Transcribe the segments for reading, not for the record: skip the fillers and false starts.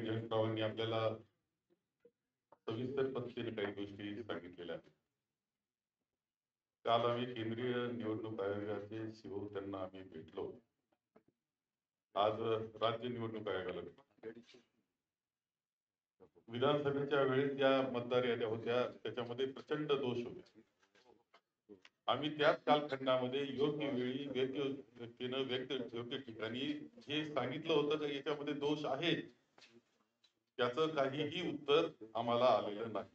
जयंतरावांनी आपल्याला सविस्तर पद्धतीने काही गोष्टी सांगितलेल्या आहेत. काल आम्ही केंद्रीय निवडणूक आयोगाचे सीओ त्यांना आम्ही भेटलो. आज राज्य निवडणूक आयोगाला भेटलो. विधानसभेच्या वेळेस ज्या मतदार याद्या होत्या त्याच्यामध्ये प्रचंड दोष होते. आम्ही त्याच कालखंडामध्ये योग्य वेळी योग्य ठिकाणी जे सांगितलं होतं की याच्यामध्ये दोष आहे त्याचं काहीही उत्तर आम्हाला आलेलं नाही.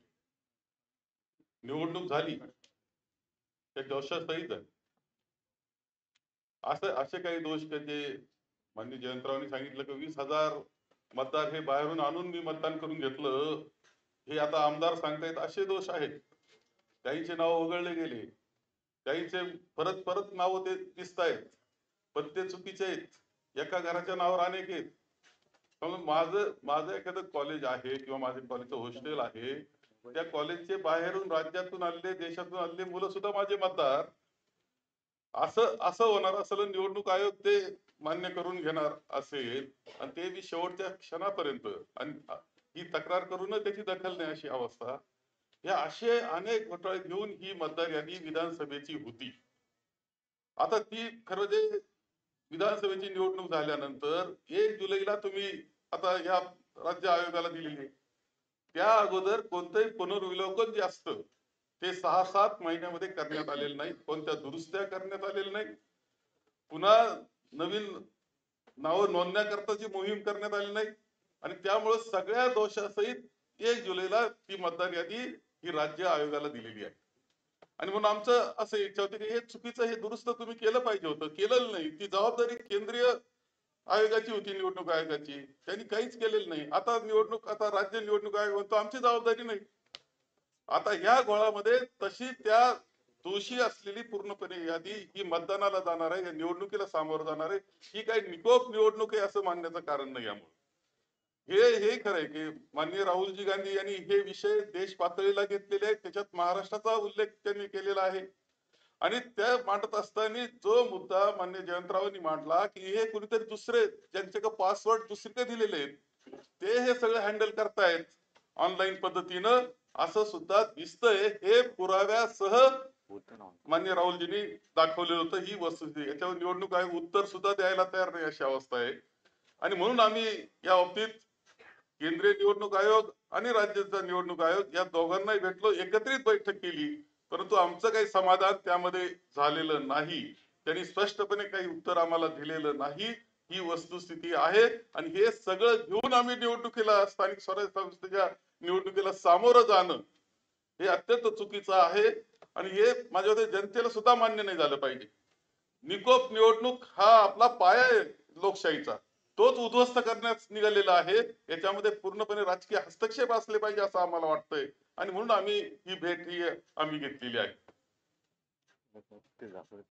निवडणूक झाली त्या दोषासहित असे काही दोष का जे माननीय जयंतरावांनी सांगितलं की 20,000 मतदार हे बाहेरून आणून मी मतदान करून घेतलं, हे आता आमदार सांगतायत असे दोष आहेत. काहींचे नाव वगळले गेले, काहींचे परत परत नाव ते दिसत आहेत, पण ते चुकीचे आहेत. एका घराच्या नावावर अनेक आहेत. माझं एखादं कॉलेज आहे किंवा माझे कॉलेजचं हॉस्टेल आहे, त्या कॉलेजचे बाहेरून राज्यातून आलेले देशातून आलेले मुलं सुद्धा माझे मतदार. असं होणार असलं निवडणूक आयोग ते मान्य करून घेणार असेल आणि ते बी शेवटच्या क्षणापर्यंत, आणि ही तक्रार करूनच त्याची दखल नाही अशी अवस्था. या असे अनेक घोटाळे घेऊन ही मतदार यादी विधानसभेची होती. आता ती खरं जे विधानसभेची निवडणूक झाल्यानंतर 1 जुलैला तुम्ही आता या राज्य आयोगाला दिलेली, त्या अगोदर कोणतंही पुनर्विलोकन जे असतं ते 6-7 महिन्यामध्ये करण्यात आलेलं नाही. कोणत्या दुरुस्त्या करण्यात आलेल्या नाही. पुन्हा नवीन नावं नोंदण्याकरताची मोहीम करण्यात आली नाही. आणि त्यामुळे सगळ्या दोषासहित 1 जुलैला ती मतदार यादी ही राज्य आयोगाला दिलेली आहे. आणि म्हणून आमचं असं इच्छा होती की हे चुकीचं, हे दुरुस्त तुम्ही केलं पाहिजे होतं, केलेलं नाही. ती जबाबदारी केंद्रीय आयोगाची होती, निवडणूक आयोगाची. त्यांनी काहीच केलेलं नाही. आता राज्य निवडणूक आयोग म्हणतो आमची जबाबदारी नाही. आता या घोळामध्ये तशी त्या दोषी असलेली पूर्णपणे यादी ही मतदानाला जाणार आहे, या निवडणुकीला सामोरं जाणार आहे. ही काही निकोप निवडणूक आहे असं मानण्याचं कारण नाही. यामुळे हे खरंय की माननीय राहुलजी गांधी यांनी हे विषय देश पातळीला घेतलेले आहेत. त्याच्यात महाराष्ट्राचा उल्लेख त्यांनी केलेला आहे. आणि त्या मांडत असताना जो मुद्दा माननीय जयंतरावांनी मांडला की हे कुणीतरी दुसरे ज्यांचे पासवर्ड दुसरीकडे दिलेले आहेत ते हे सगळं हँडल करतायत ऑनलाईन पद्धतीनं, असं सुद्धा दिसतंय. हे पुराव्यासह माननीय राहुलजींनी दाखवलेलं होतं. ही वस्तुस्थिती, याच्यावर निवडणूक आयोग उत्तर सुद्धा द्यायला तयार नाही अशी अवस्था आहे. आणि म्हणून आम्ही या बाबतीत केंद्रीय निवडणूक आयोग आणि राज्याचा निवडणूक आयोग या दोघांनाही भेटलो, एकत्रित बैठक केली, परंतु आमचं काही समाधान त्यामध्ये झालेलं नाही. त्यांनी स्पष्टपणे काही उत्तर आम्हाला दिलेलं नाही. ही वस्तुस्थिती आहे. आणि हे सगळं घेऊन आम्ही निवडणुकीला, स्थानिक स्वराज्य संस्थेच्या निवडणुकीला सामोरं जाणं हे अत्यंत चुकीचं आहे. आणि हे माझ्या मते जनतेला सुद्धा मान्य नाही झालं पाहिजे. निकोप निवडणूक हा आपला पाया आहे लोकशाहीचा, तोच उद्ध्वस्त करण्यास निघालेला आहे. याच्यामध्ये पूर्णपणे राजकीय हस्तक्षेप असले पाहिजे असं आम्हाला वाटतंय. आणि म्हणून आम्ही ही भेट आम्ही घेतलेली आहे.